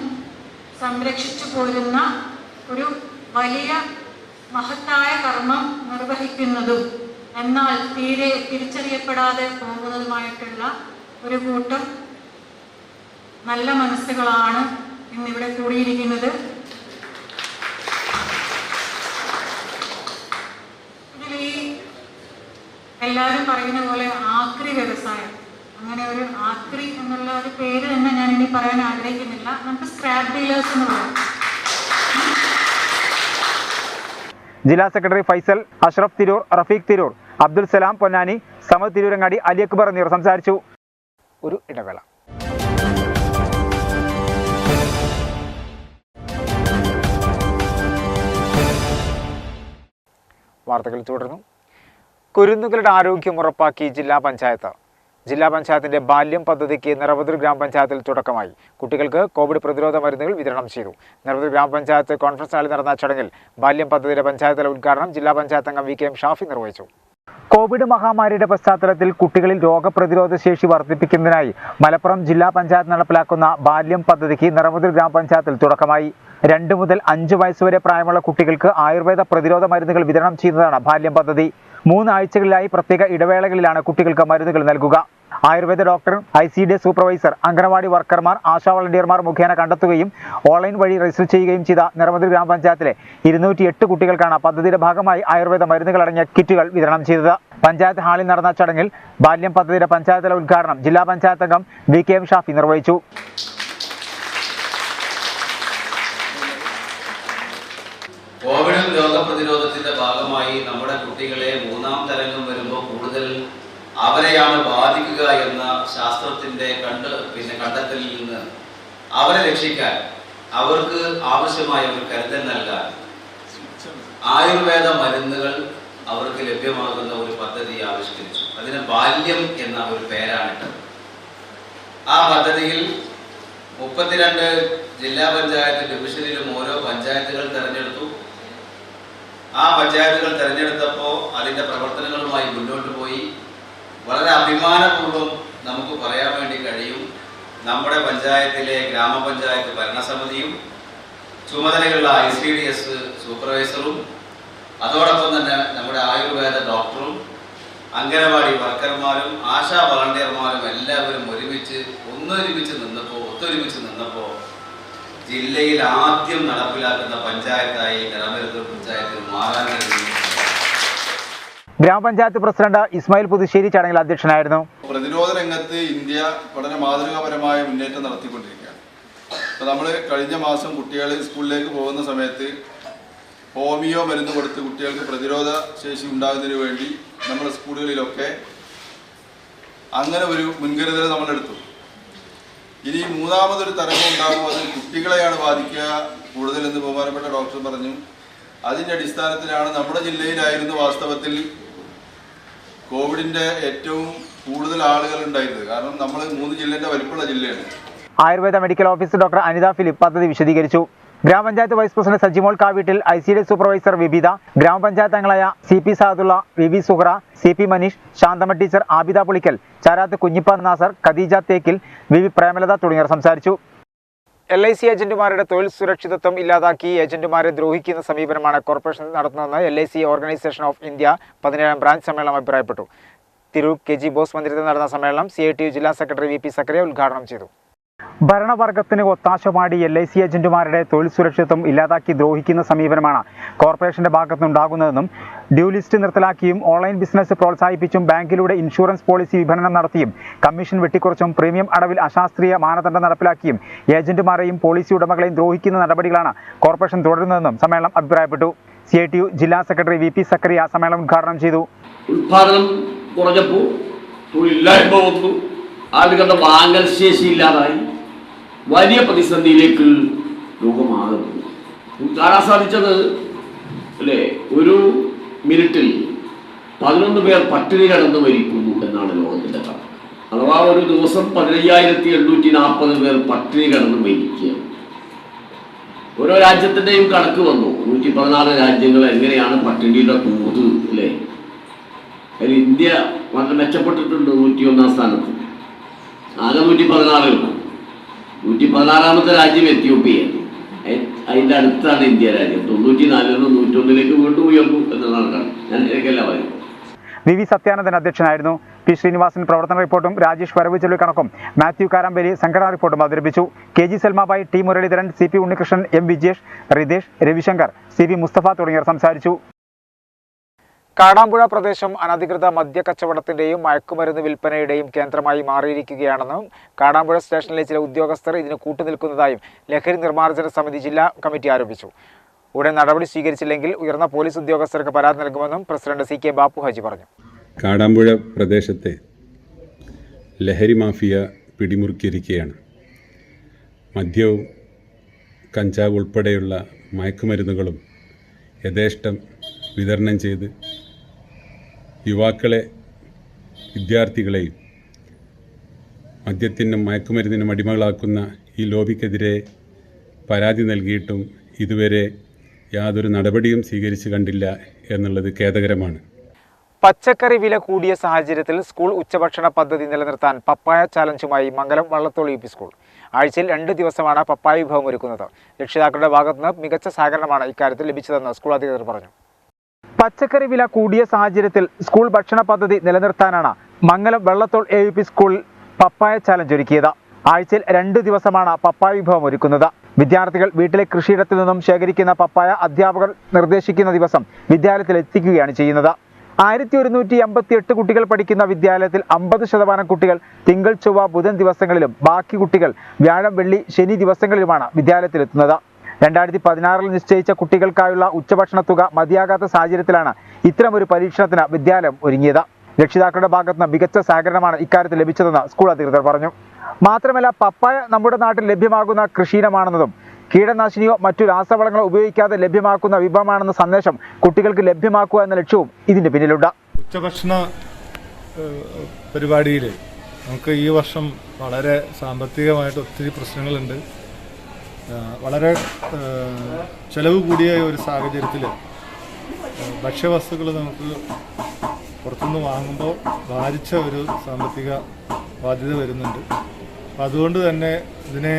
H: സംരക്ഷിച്ചു പോരുന്ന ഒരു വലിയ മഹത്തായ കർമ്മം നിർവഹിക്കുന്നതും എന്നാൽ തീരെ തിരിച്ചറിയപ്പെടാതെ പോകുന്നതുമായിട്ടുള്ള ഒരു കൂട്ടം നല്ല മനസ്സുകളാണ് ഇന്നിവിടെ കൂടിയിരിക്കുന്നത്. ഇതിൽ ഈ എല്ലാവരും പറയുന്ന പോലെ ആക്രി വ്യവസായം, അങ്ങനെ ഒരു ആക്രി എന്നുള്ള ഒരു പേര് തന്നെ ഞാൻ ഇനി പറയാൻ ആഗ്രഹിക്കുന്നില്ല. നമുക്ക് സ്ക്രാപ്പ് ഡീലേഴ്സ് എന്ന് പറയാം.
A: ജില്ലാ സെക്രട്ടറി ഫൈസൽ, അഷ്റഫ് തിരൂർ, റഫീഖ് തിരൂർ, അബ്ദുൽ സലാം പൊന്നാനി, സമദ് തിരൂരങ്ങാടി, അലി അക്ബർ എന്നിവർ സംസാരിച്ചു. ഒരു ഇടവേള. വാർത്തകൾ തുടർന്നു.
E: കുരുന്നുകളുടെ ആരോഗ്യം ഉറപ്പാക്കി ജില്ലാ പഞ്ചായത്ത്. ജില്ലാ പഞ്ചായത്തിന്റെ ബാല്യം പദ്ധതിക്ക് നിറവതൂർ ഗ്രാമപഞ്ചായത്തിൽ തുടക്കമായി. കുട്ടികൾക്ക് കോവിഡ് പ്രതിരോധ മരുന്നുകൾ വിതരണം ചെയ്തു. നിറവതൂർ ഗ്രാമപഞ്ചായത്ത് കോൺഫറൻസ് ഹാളിൽ നടന്ന ചടങ്ങിൽ ബാല്യം പദ്ധതിയുടെ പഞ്ചായത്തല ഉദ്ഘാടനം ജില്ലാ പഞ്ചായത്ത് അംഗം VKM ഷാഫി നിർവഹിച്ചു. കോവിഡ് മഹാമാരിയുടെ പശ്ചാത്തലത്തിൽ കുട്ടികളിൽ രോഗപ്രതിരോധ ശേഷി വർദ്ധിപ്പിക്കുന്നതിനായി മലപ്പുറം ജില്ലാ പഞ്ചായത്ത് നടപ്പിലാക്കുന്ന ബാല്യം പദ്ധതിക്ക് നിറവതൂർ ഗ്രാമപഞ്ചായത്തിൽ തുടക്കമായി. 2 മുതൽ 5 വയസ്സുവരെ പ്രായമുള്ള കുട്ടികൾക്ക് ആയുർവേദ പ്രതിരോധ മരുന്നുകൾ വിതരണം ചെയ്യുന്നതാണ് ബാല്യം പദ്ധതി. 3 ആഴ്ചകളിലായി പ്രത്യേക ഇടവേളകളിലാണ് കുട്ടികൾക്ക് മരുന്നുകൾ നൽകുക. Ayurveda doctor, ICDS supervisor, anganwadi വർക്കർമാർ, ആശാ വളണ്ടിയർമാർ മുഖേന കണ്ടെത്തുകയും ഓൺലൈൻ വഴി രജിസ്റ്റർ ചെയ്യുകയും ചെയ്ത നിറവതൂർ ഗ്രാമപഞ്ചായത്തിലെ 208 കുട്ടികൾക്കാണ് പദ്ധതിയുടെ ഭാഗമായി ആയുർവേദ മരുന്നുകൾ അടങ്ങിയ കിറ്റുകൾ വിതരണം ചെയ്തത്. പഞ്ചായത്ത് ഹാളിൽ നടന്ന ചടങ്ങിൽ ബാല്യം പദ്ധതിയുടെ പഞ്ചായത്തല ഉദ്ഘാടനം ജില്ലാ പഞ്ചായത്ത് അംഗം VKM ഷാഫി നിർവഹിച്ചു.
I: കോവിഡ് രോഗപ്രതിരോധത്തിന്റെ ഭാഗമായി നമ്മുടെ കുട്ടികളെ 3ാം തരംഗം വരുമ്പോൾ കൂടുതൽ അവരെയാണ് ബാധിക്കുക എന്ന ശാസ്ത്രത്തിന്റെ കണ്ടെത്തലിൽ നിന്ന് അവരെ രക്ഷിക്കാൻ, അവർക്ക് ആവശ്യമായ ഒരു കരുതൽ നൽകാൻ ആയുർവേദ മരുന്നുകൾ അവർക്ക് ലഭ്യമാകുന്ന ഒരു പദ്ധതി ആവിഷ്കരിച്ചു. അതിന് ബാല്യം എന്ന ഒരു പേരാണിട്ടത്. ആ പദ്ധതിയിൽ 32 ജില്ലാ പഞ്ചായത്ത് ഡിവിഷനിലും ഓരോ പഞ്ചായത്തുകൾ തെരഞ്ഞെടുത്തു. ആ പഞ്ചായത്തുകൾ തെരഞ്ഞെടുത്തപ്പോൾ അതിൻ്റെ പ്രവർത്തനങ്ങളുമായി മുന്നോട്ട് പോയി. വളരെ അഭിമാനപൂർവ്വം നമുക്ക് പറയാൻ വേണ്ടി കഴിയും, നമ്മുടെ പഞ്ചായത്തിലെ ഗ്രാമപഞ്ചായത്ത് ഭരണസമിതിയും ചുമതലയുള്ള ICDS സൂപ്പർവൈസറും അതോടൊപ്പം തന്നെ നമ്മുടെ ആയുർവേദ ഡോക്ടറും അംഗനവാടി വർക്കർമാരും ആശാ വളണ്ടിയർമാരും എല്ലാവരും ഒത്തൊരുമിച്ച് നിന്നപ്പോൾ ജില്ലയിൽ ആദ്യം നടപ്പിലാക്കുന്ന പഞ്ചായത്തായി നിറവതൂർ പഞ്ചായത്ത് മാറാൻ കഴിഞ്ഞു.
E: ഗ്രാമപഞ്ചായത്ത് പ്രസിഡന്റ് ഇസ്മായിൽ പുതുശ്ശേരി ചടങ്ങിൽ അധ്യക്ഷനായിരുന്നു.
J: പ്രതിരോധ രംഗത്ത് ഇന്ത്യ വളരെ മാതൃകാപരമായ മുന്നേറ്റം നടത്തിക്കൊണ്ടിരിക്കുകയാണ്. അപ്പോൾ നമ്മൾ കഴിഞ്ഞ മാസം കുട്ടികൾ സ്കൂളിലേക്ക് പോകുന്ന സമയത്ത് ഹോമിയോ മരുന്ന് കൊടുത്ത് കുട്ടികൾക്ക് പ്രതിരോധ ശേഷി ഉണ്ടാകുന്നതിന് വേണ്ടി നമ്മുടെ സ്കൂളുകളിലൊക്കെ അങ്ങനെ ഒരു മുൻകരുതൽ നമ്മളെടുത്തു. ഇനി 3ാമതൊരു തരംഗം ഉണ്ടാകുമ്പോൾ അത് കുട്ടികളെയാണ് ബാധിക്കുക കൂടുതലെന്ന് ബഹുമാനപ്പെട്ട ഡോക്ടർ പറഞ്ഞു. അതിൻ്റെ അടിസ്ഥാനത്തിലാണ് നമ്മുടെ ജില്ലയിലായിരുന്നു വാസ്തവത്തിൽ കോവിഡിൻ്റെ ഏറ്റവും കൂടുതൽ ആളുകൾ ഉണ്ടായിരുന്നത്. കാരണം നമ്മൾ 3 ജില്ലേൻ്റെ വലിപ്പമുള്ള ജില്ലയാണ്.
E: Ayurveda medical officer doctor Anitha Philip പദ്ധതി വിശദീകരിച്ചു. Grama panchayat vice president Sajimol Kaveettil, ICDS supervisor Vibitha, grama panchayat അംഗങ്ങളായ CP Sadulla, VV Suhara, CP Maneesh, Shanthamma teacher, Abida Pulikkal, Charath Kunhippa Nasar, Khadeeja Thekkil, VV Premalatha തുടങ്ങിയവർ സംസാരിച്ചു. LIC ഏജന്റുമാരുടെ തൊഴിൽ സുരക്ഷിതത്വം ഇല്ലാതാക്കി ഏജന്റുമാരെ ദ്രോഹിക്കുന്ന സമീപനമാണ് കോർപ്പറേഷൻ നടത്തുന്നതെന്ന് LIC organisation of India 17ാം branch സമ്മേളനം അഭിപ്രായപ്പെട്ടു. തിരൂർ KG ബോസ് മന്ദിരത്തിൽ നടന്ന സമ്മേളനം CITU ജില്ലാ സെക്രട്ടറി VP സക്കറിയ ഉദ്ഘാടനം ചെയ്തു. ഭരണവർഗത്തിന് ഒത്താശമാടി LIC ഏജന്റുമാരുടെ തൊഴിൽ സുരക്ഷിതത്വം ഇല്ലാതാക്കി ദ്രോഹിക്കുന്ന സമീപനമാണ് കോർപ്പറേഷന്റെ ഭാഗത്തുനിന്നുണ്ടാകുന്നതെന്നും ഡ്യൂ ലിസ്റ്റ് നിർത്തലാക്കിയും ഓൺലൈൻ ബിസിനസ് പ്രോത്സാഹിപ്പിച്ചും ബാങ്കിലൂടെ ഇൻഷുറൻസ് പോളിസി വിപണനം നടത്തിയും കമ്മീഷൻ വെട്ടിക്കുറച്ചും പ്രീമിയം അടവിൽ അശാസ്ത്രീയ മാനദണ്ഡം നടപ്പിലാക്കിയും ഏജന്റുമാരെയും പോളിസി ഉടമകളെയും ദ്രോഹിക്കുന്ന നടപടികളാണ് കോർപ്പറേഷൻ തുടരുന്നതെന്നും സമ്മേളനം അഭിപ്രായപ്പെട്ടു. CITU ജില്ലാ സെക്രട്ടറി VP സക്കറിയ സമ്മേളനം ഉദ്ഘാടനം ചെയ്തു.
K: ഉത്പാദനം കുറഞ്ഞപ്പോൾ തൊഴിലില്ലായ്മ വന്നു, ആളുകളുടെ വാങ്ങൽ ശേഷി ഇല്ലാതായി, വലിയ പ്രതിസന്ധിയിലേക്ക് ലോകമാകുന്നു. കാണാൻ സാധിച്ചത് അല്ലേ, ഒരു മിനിറ്റിൽ 11 പേർ പട്ടിണി കിടന്ന് മരിക്കുന്നു എന്നാണ് ലോകത്തിൻ്റെ കണക്ക്. അഥവാ ഒരു ദിവസം 15,840 പേർ പട്ടിണി കിടന്ന് മരിക്കുകയാണ്. ഓരോ രാജ്യത്തിൻ്റെയും കണക്ക് വന്നു. 114 രാജ്യങ്ങൾ എങ്ങനെയാണ് പട്ടിണിയുടെ തോത് അല്ലേ. അതിൽ ഇന്ത്യ വളരെ മെച്ചപ്പെട്ടിട്ടുണ്ട്, 101ാം സ്ഥാനത്ത്. ആകെ 116 116ാമത്തെ രാജ്യം എത്യോപ്യയാണ്. അതിൻ്റെ അടുത്താണ് ഇന്ത്യ രാജ്യം. 94 നിന്ന് 101ലേക്ക് വീണ്ടും ഉയർന്നു എന്നതാണ് ഞാൻ എനിക്കല്ല പറയുന്നത്.
E: VV സത്യാനന്ദൻ അധ്യക്ഷനായിരുന്നു. P ശ്രീനിവാസൻ പ്രവർത്തന റിപ്പോർട്ടും രാജേഷ് വരവ് ചെലവ് കണക്കും മാത്യു കാരാമ്പേലി സംഘടനാ റിപ്പോർട്ടും അവതരിപ്പിച്ചു. KG സെൽമാബായി, T Muraleedharan, CP Unnikrishnan, M Vijesh, Ritesh, Ravishankar, CP Mustafa തുടങ്ങിയവർ സംസാരിച്ചു. കാടാമ്പുഴ പ്രദേശം അനധികൃത മദ്യക്കച്ചവടത്തിന്റെയും മയക്കുമരുന്ന് വിൽപ്പനയുടെയും കേന്ദ്രമായി മാറിയിരിക്കുകയാണെന്നും കാടാമ്പുഴ സ്റ്റേഷനിലെ ചില ഉദ്യോഗസ്ഥർ ഇതിന് കൂട്ടുനിൽക്കുന്നതായും ലഹരി നിർമ്മാർജ്ജന സമിതി ജില്ലാ കമ്മിറ്റി ആരോപിച്ചു. ഉടൻ നടപടി സ്വീകരിച്ചില്ലെങ്കിൽ ഉയർന്ന പോലീസ് ഉദ്യോഗസ്ഥർക്ക് പരാതി നൽകുമെന്നും പ്രസിഡന്റ് CK ബാപ്പു ഹാജി പറഞ്ഞു.
L: കാടാമ്പുഴ പ്രദേശത്തെ ലഹരി മാഫിയ പിടിമുറുക്കിയിരിക്കുകയാണ്. മദ്യവും കഞ്ചാവ് ഉൾപ്പെടെയുള്ള മയക്കുമരുന്നുകളും യഥേഷ്ടം വിതരണം ചെയ്ത് യുവാക്കളെ, വിദ്യാർത്ഥികളെയും മദ്യത്തിനും മയക്കുമരുന്നിനും അടിമകളാക്കുന്ന ഈ ലോബിക്കെതിരെ പരാതി നൽകിയിട്ടും ഇതുവരെ യാതൊരു നടപടിയും സ്വീകരിച്ചു കണ്ടില്ല എന്നുള്ളത് ഖേദകരമാണ്.
E: പച്ചക്കറി വില കൂടിയ സാഹചര്യത്തിൽ സ്കൂൾ ഉച്ചഭക്ഷണ പദ്ധതി നിലനിർത്താൻ പപ്പായ ചാലഞ്ചുമായി മംഗലം വള്ളത്തോൾ യു പി സ്കൂൾ ആഴ്ചയിൽ 2 ദിവസമാണ് പപ്പായ വിഭവം ഒരുക്കുന്നത്. രക്ഷിതാക്കളുടെ ഭാഗത്തുനിന്ന് മികച്ച സഹകരണമാണ് ഇക്കാര്യത്തിൽ ലഭിച്ചതെന്ന് സ്കൂൾ അധികൃതർ പറഞ്ഞു. പച്ചക്കറി വില കൂടിയ സാഹചര്യത്തിൽ സ്കൂൾ ഭക്ഷണ പദ്ധതി നിലനിർത്താനാണ് മംഗലം വള്ളത്തോൾ യു പി സ്കൂൾ പപ്പായ ചാലഞ്ച് ഒരുക്കിയത്. ആഴ്ചയിൽ 2 ദിവസമാണ് പപ്പായ വിഭവം ഒരുക്കുന്നത്. വിദ്യാർത്ഥികൾ വീട്ടിലെ കൃഷിയിടത്തിൽ നിന്നും ശേഖരിക്കുന്ന പപ്പായ അധ്യാപകർ നിർദ്ദേശിക്കുന്ന ദിവസം വിദ്യാലയത്തിൽ എത്തിക്കുകയാണ് ചെയ്യുന്നത്. 1188 കുട്ടികൾ പഠിക്കുന്ന വിദ്യാലയത്തിൽ 50% കുട്ടികൾ തിങ്കൾ, ചൊവ്വ, ബുധൻ ദിവസങ്ങളിലും ബാക്കി കുട്ടികൾ വ്യാഴം, വെള്ളി, ശനി ദിവസങ്ങളിലുമാണ് വിദ്യാലയത്തിലെത്തുന്നത്. 2016 നിശ്ചയിച്ച കുട്ടികൾക്കായുള്ള ഉച്ചഭക്ഷണ തുക മതിയാകാത്ത സാഹചര്യത്തിലാണ് ഇത്തരമൊരു പരീക്ഷണത്തിന് വിദ്യാലയം ഒരുങ്ങിയത്. രക്ഷിതാക്കളുടെ ഭാഗത്തുനിന്ന് മികച്ച സഹകരണമാണ് ഇക്കാര്യത്തിൽ ലഭിച്ചതെന്ന് സ്കൂൾ അധികൃതർ പറഞ്ഞു. മാത്രമല്ല, പപ്പായ നമ്മുടെ നാട്ടിൽ ലഭ്യമാകുന്ന കൃഷിയിനമാണെന്നതും കീടനാശിനിയോ മറ്റു രാസവളങ്ങളോ ഉപയോഗിക്കാതെ ലഭ്യമാക്കുന്ന വിഭവമാണെന്ന സന്ദേശം കുട്ടികൾക്ക് ലഭ്യമാക്കുക എന്ന ലക്ഷ്യവും ഇതിന്റെ പിന്നിലുണ്ട്.
M: ഉച്ചഭക്ഷണ പരിപാടിയിൽ നമുക്ക് ഈ വർഷം വളരെ സാമ്പത്തികമായിട്ട് ഒത്തിരി പ്രശ്നങ്ങളുണ്ട്. വളരെ ചെലവ് കൂടിയ ഒരു സാഹചര്യത്തിൽ ഭക്ഷ്യവസ്തുക്കൾ നമുക്ക് പുറത്തുനിന്ന് വാങ്ങുമ്പോൾ ഭാരിച്ച ഒരു സാമ്പത്തിക ബാധ്യത വരുന്നുണ്ട്. അപ്പം അതുകൊണ്ട് തന്നെ ഇതിനെ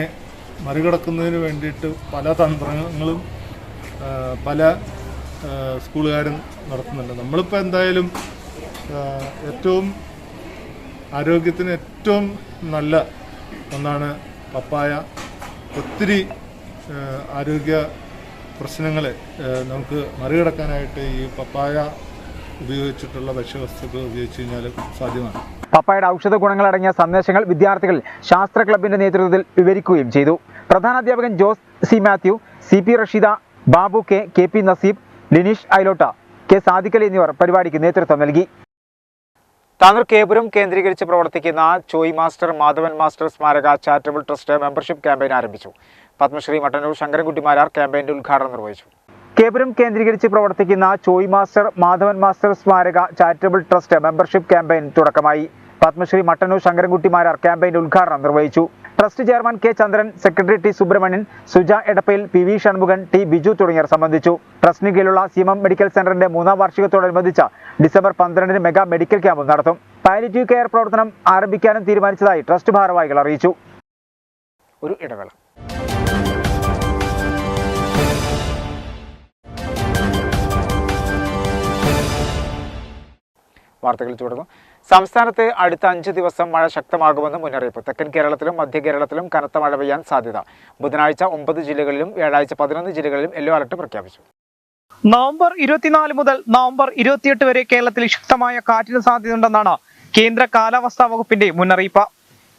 M: മറികടക്കുന്നതിന് വേണ്ടിയിട്ട് പല തന്ത്രങ്ങളും പല സ്കൂളുകാരും നടത്തുന്നുണ്ട്. നമ്മളിപ്പോൾ എന്തായാലും ഏറ്റവും ആരോഗ്യത്തിന് ഏറ്റവും നല്ല ഒന്നാണ് പപ്പായ. ഒത്തിരി ആരോഗ്യ പ്രശ്നങ്ങളെ നമുക്ക് മറികടക്കാനായിട്ട് ഈ പപ്പായ ഉപയോഗിച്ചിട്ടുള്ള ഭക്ഷ്യവസ്തുക്കൾ ഉപയോഗിച്ച് കഴിഞ്ഞാൽ സാധ്യമാണ്.
E: പപ്പായയുടെ ഔഷധ ഗുണങ്ങളടങ്ങിയ സന്ദേശങ്ങൾ വിദ്യാർത്ഥികൾ ശാസ്ത്ര ക്ലബിന്റെ നേതൃത്വത്തിൽ വിവരിക്കുകയും ചെയ്തു. പ്രധാനാധ്യാപകൻ Jose C Mathew, C P Rasheeda, Babu K, K P Naseeb, Lineesh Ailotta, K Sadiqali എന്നിവർ പരിപാടിക്ക് നേതൃത്വം നൽകി. താനൂർ കേപുരം കേന്ദ്രീകരിച്ച് പ്രവർത്തിക്കുന്ന ചോയ് മാസ്റ്റർ മാധവൻ മാസ്റ്റർ സ്മാരക ചാരിറ്റബിൾ ട്രസ്റ്റ് മെമ്പർഷിപ്പ് ക്യാമ്പയിൻ ആരംഭിച്ചു. പത്മശ്രീ മട്ടന്നൂർ ശങ്കരൻകുട്ടിമാരാർ ക്യാമ്പയിന്റെ ഉദ്ഘാടനം നിർവഹിച്ചു. കേപുരം കേന്ദ്രീകരിച്ച് പ്രവർത്തിക്കുന്ന ചോയ് മാസ്റ്റർ മാധവൻ മാസ്റ്റർ സ്മാരക ചാരിറ്റബിൾ ട്രസ്റ്റ് മെമ്പർഷിപ്പ് ക്യാമ്പയിൻ തുടക്കമായി. പത്മശ്രീ മട്ടന്നൂർ ശങ്കരൻകുട്ടിമാരാർ ക്യാമ്പയിന്റെ ഉദ്ഘാടനം നിർവഹിച്ചു. Trust chairman K Chandran, secretary T Subramanian, Suja Edappayil, P V Shanmukhan, T Biju തുടങ്ങിയവർ സംബന്ധിച്ചു. ട്രസ്റ്റിന് കീഴിലുള്ള സിഎംഎം മെഡിക്കൽ സെന്ററിന്റെ 3ാം വാർഷികത്തോടനുബന്ധിച്ച് ഡിസംബർ 12 മെഗാ മെഡിക്കൽ ക്യാമ്പ് നടത്തും. പാലിയേറ്റീവ് കെയർ പ്രവർത്തനം ആരംഭിക്കാനും തീരുമാനിച്ചതായി ട്രസ്റ്റ് ഭാരവാഹികൾ അറിയിച്ചു. ഒരു ഇടവേള. വാർത്തകൾ തുടർന്നു. സംസ്ഥാനത്ത് അടുത്ത 5 ദിവസം മഴ ശക്തമാകുമെന്ന് മുന്നറിയിപ്പ്. തെക്കൻ കേരളത്തിലും മധ്യ കേരളത്തിലും കനത്ത മഴ പെയ്യാൻ സാധ്യത. ബുധനാഴ്ച 9 ജില്ലകളിലും വ്യാഴാഴ്ച 11 ജില്ലകളിലും യെല്ലോ അലർട്ട് പ്രഖ്യാപിച്ചു.
N: നവംബർ 24 മുതൽ നവംബർ 28 വരെ കേരളത്തിൽ ശക്തമായ കാറ്റിന് സാധ്യതയുണ്ടെന്നാണ് കേന്ദ്ര കാലാവസ്ഥാ വകുപ്പിന്റെ മുന്നറിയിപ്പ്.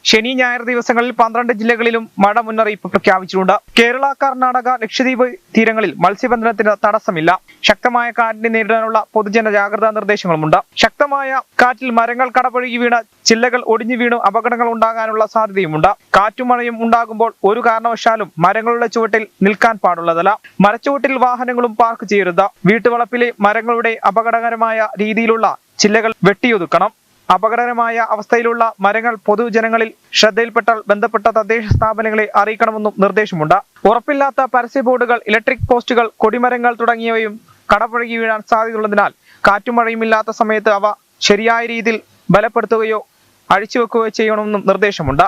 N: ശനി, ഞായർ ദിവസങ്ങളിൽ 12 ജില്ലകളിലും മഴ മുന്നറിയിപ്പ് പ്രഖ്യാപിച്ചിട്ടുണ്ട്. കേരള, കർണാടക, ലക്ഷദ്വീപ് തീരങ്ങളിൽ മത്സ്യബന്ധനത്തിന് തടസ്സമില്ല. ശക്തമായ കാറ്റിനെ നേരിടാനുള്ള പൊതുജന ജാഗ്രതാ നിർദ്ദേശങ്ങളുമുണ്ട്. ശക്തമായ കാറ്റിൽ മരങ്ങൾ കടപുഴകി വീണ് ചില്ലകൾ ഒടിഞ്ഞു വീണു അപകടങ്ങൾ ഉണ്ടാകാനുള്ള സാധ്യതയുമുണ്ട്. കാറ്റും മഴയും ഉണ്ടാകുമ്പോൾ ഒരു കാരണവശാലും മരങ്ങളുടെ ചുവട്ടിൽ നിൽക്കാൻ പാടുള്ളതല്ല. മരച്ചുവട്ടിൽ വാഹനങ്ങളും പാർക്ക് ചെയ്യരുത്. വീട്ടുവളപ്പിലെ മരങ്ങളുടെ അപകടകരമായ രീതിയിലുള്ള ചില്ലകൾ വെട്ടിയൊതുക്കണം. അപകടകരമായ അവസ്ഥയിലുള്ള മരങ്ങൾ പൊതുജനങ്ങളിൽ ശ്രദ്ധയിൽപ്പെട്ടാൽ ബന്ധപ്പെട്ട തദ്ദേശ സ്ഥാപനങ്ങളെ അറിയിക്കണമെന്നും നിർദ്ദേശമുണ്ട്. ഉറപ്പില്ലാത്ത പരസ്യ ബോർഡുകൾ, ഇലക്ട്രിക് പോസ്റ്റുകൾ, കൊടിമരങ്ങൾ തുടങ്ങിയവയും കടപുഴകി വീഴാൻ സാധ്യതയുള്ളതിനാൽ കാറ്റും മഴയുമില്ലാത്ത സമയത്ത് അവ ശരിയായ രീതിയിൽ ബലപ്പെടുത്തുകയോ അഴിച്ചുവെക്കുകയോ ചെയ്യണമെന്നും നിർദ്ദേശമുണ്ട്.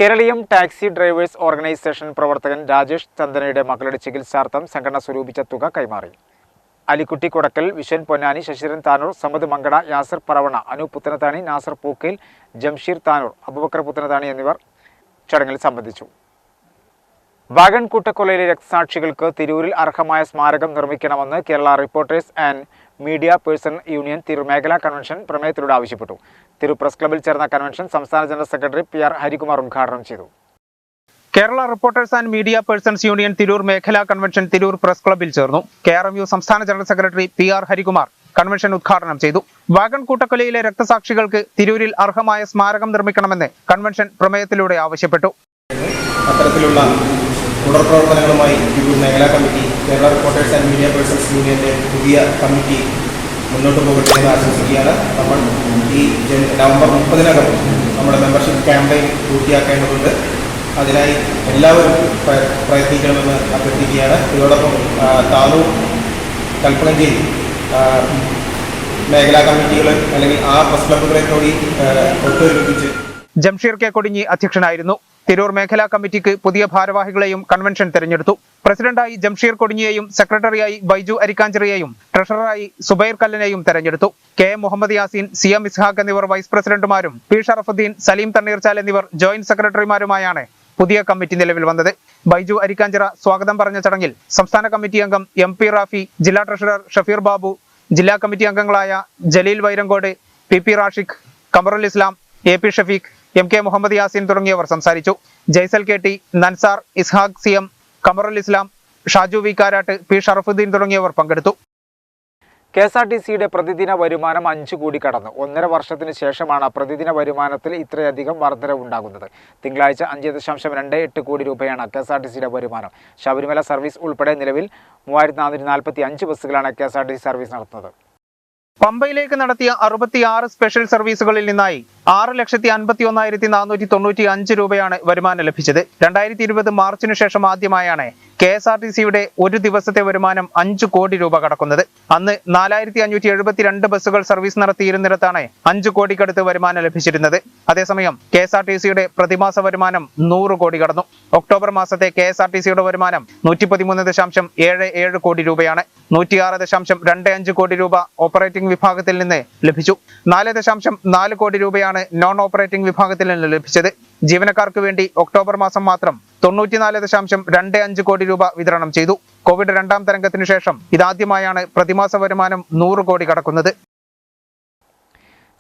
E: കേരളീയം ടാക്സി ഡ്രൈവേഴ്സ് ഓർഗനൈസേഷൻ പ്രവർത്തകൻ രാജേഷ് ചന്ദനയുടെ മകളുടെ ചികിത്സാർത്ഥം സംഘടന സ്വരൂപിച്ച തുക കൈമാറി. അലിക്കുട്ടി കുടക്കൽ, വിശ്വൻ പൊന്നാനി, ശശിധരൻ താനൂർ, സമദ് മങ്കട, യാസർ പറവണ, അനു പുത്തനത്താണി, നാസർ പൂക്കയിൽ, ജംഷീർ താനൂർ, അബൂബക്കർ പുത്തനത്താണി എന്നിവർ ചടങ്ങിൽ സംബന്ധിച്ചു. വാഗൺ കൂട്ടക്കൊലയിലെ രക്തസാക്ഷികൾക്ക് തിരൂരിൽ അർഹമായ സ്മാരകം നിർമ്മിക്കണമെന്ന് Kerala reporters and media person union Tirur മേഖലാ കൺവെൻഷൻ പ്രമേയത്തിലൂടെ ആവശ്യപ്പെട്ടു. തിരൂർ പ്രസ് ക്ലബിൽ ചേർന്ന കൺവെൻഷൻ സംസ്ഥാന ജനറൽ സെക്രട്ടറി PR ഹരികുമാർ ഉദ്ഘാടനം ചെയ്തു.
N: Kerala reporters and media persons union Tirur മേഖലാ കൺവെൻഷൻ തിരൂർ പ്രസ് ക്ലബിൽ ചേർന്നു. KRMU സംസ്ഥാന general secretary PR Harikumar convention ഉദ്ഘാടനം ചെയ്തു. വാഗൺ കൂട്ടക്കൊലയിലെ രക്തസാക്ഷികൾക്ക് തിരൂരിൽ അർഹമായ സ്മാരകം നിർമ്മിക്കണമെന്ന് കൺവെൻഷൻ പ്രമേയത്തിലൂടെ ആവശ്യപ്പെട്ടു.
O: അത്തരത്തിലുള്ള തുടർ പ്രവർത്തനങ്ങളുമായി തിരൂർ മേഖലാ committee Kerala reporters and media persons യൂണിയന്റെ പുതിയ കമ്മിറ്റി മുന്നോട്ട് പോകട്ടെ എന്ന് ആശംസിക്കുകയാണ്. നമ്മൾ ഈ നവംബർ 30-നകം നമ്മുടെ മെമ്പർഷിപ്പ് ക്യാമ്പയിൻ പൂർത്തിയാക്കേണ്ടതുണ്ട്. അതിനായി എല്ലാവരും പ്രയത്നിക്കണമെന്ന് അഭ്യർത്ഥിക്കുകയാണ്. ഇതോടൊപ്പം താനൂർ, കൽപ്പളഞ്ചേരി മേഖലാ കമ്മിറ്റികൾ അല്ലെങ്കിൽ ആ പ്രസ് ക്ലബ്ബുകളെ കൂടി ഒത്തൊരുമിപ്പിച്ച്.
N: ജംഷീർ കെ കൊടിഞ്ഞി അധ്യക്ഷനായിരുന്നു. തിരൂർ മേഖലാ കമ്മിറ്റിക്ക് പുതിയ ഭാരവാഹികളെയും കൺവെൻഷൻ തെരഞ്ഞെടുത്തു. പ്രസിഡന്റായി ജംഷീർ കൊടിഞ്ഞിയെയും സെക്രട്ടറിയായി ബൈജു അരിക്കാഞ്ചിറയെയും ട്രഷററായി സുബൈർ കല്ലനെയും തെരഞ്ഞെടുത്തു. കെ മുഹമ്മദ് യാസീൻ, CM ഇസ്ഹാഖ് എന്നിവർ വൈസ് പ്രസിഡന്റുമാരും P ഷറഫുദ്ദീൻ, സലീം തണ്ണീർച്ചാൽ എന്നിവർ ജോയിന്റ് സെക്രട്ടറിമാരുമായാണ് പുതിയ കമ്മിറ്റി നിലവിൽ വന്നത്. ബൈജു അരിക്കാഞ്ചിറ സ്വാഗതം പറഞ്ഞ ചടങ്ങിൽ സംസ്ഥാന കമ്മിറ്റി അംഗം MP റാഫി, ജില്ലാ ട്രഷറർ ഷഫീർ ബാബു, ജില്ലാ കമ്മിറ്റി അംഗങ്ങളായ ജലീൽ വൈരങ്കോട്, PP റാഷിഖ്, കമറുൽ ഇസ്ലാം, AP ഷഫീഖ്, MK മുഹമ്മദ് യാസീൻ തുടങ്ങിയവർ സംസാരിച്ചു. ജയ്സൽ KT, നൻസാർ, ഇസ്ഹാഖ് CM, കമറുൽ ഇസ്ലാം, ഷാജു വി കാരാട്ട്, P ഷറഫുദ്ദീൻ തുടങ്ങിയവർ പങ്കെടുത്തു.
E: KSRTCയുടെ പ്രതിദിന വരുമാനം 5 കോടി കടന്നു. 1.5 വർഷത്തിന് ശേഷമാണ് പ്രതിദിന വരുമാനത്തിൽ ഇത്രയധികം വർധനവുണ്ടാകുന്നത്. തിങ്കളാഴ്ച 5.28 കോടി രൂപയാണ് KSRTCയുടെ വരുമാനം. ശബരിമല സർവീസ് ഉൾപ്പെടെ നിലവിൽ 3445 ബസ്സുകളാണ് KSRTC സർവീസ് നടത്തുന്നത്.
N: പമ്പയിലേക്ക് നടത്തിയ 66 സ്പെഷ്യൽ സർവീസുകളിൽ നിന്നായി 6,51,495 രൂപയാണ് വരുമാനം ലഭിച്ചത്. 2020 മാർച്ചിനു ശേഷം ആദ്യമായാണ് KSRTCയുടെ ഒരു ദിവസത്തെ വരുമാനം 5 കോടി രൂപ കടക്കുന്നത്. അന്ന് 4572 ബസ്സുകൾ സർവീസ് നടത്തിയിരുന്നിടത്താണ് 5 കോടിക്കടുത്ത് വരുമാനം ലഭിച്ചിരുന്നത്. അതേസമയം KSRTCയുടെ പ്രതിമാസ വരുമാനം 100 കോടി കടന്നു. ഒക്ടോബർ മാസത്തെ KSRTCയുടെ വരുമാനം 113.77 കോടി രൂപയാണ്. 106.25 കോടി രൂപ ഓപ്പറേറ്റിംഗ് വിഭാഗത്തിൽ നിന്ന് ലഭിച്ചു. 4.4 കോടി രൂപയാണ് നോൺ ഓപ്പറേറ്റിംഗ് വിഭാഗത്തിൽ നിന്ന് ലഭിച്ചത്. ജീവനക്കാർക്ക് വേണ്ടി ഒക്ടോബർ മാസം മാത്രം 94.25 കോടി രൂപ വിതരണം ചെയ്തു. കോവിഡ് 2ാം തരംഗത്തിനു ശേഷം ഇതാദ്യമായാണ് പ്രതിമാസ വരുമാനം 100 കോടി കടക്കുന്നത്.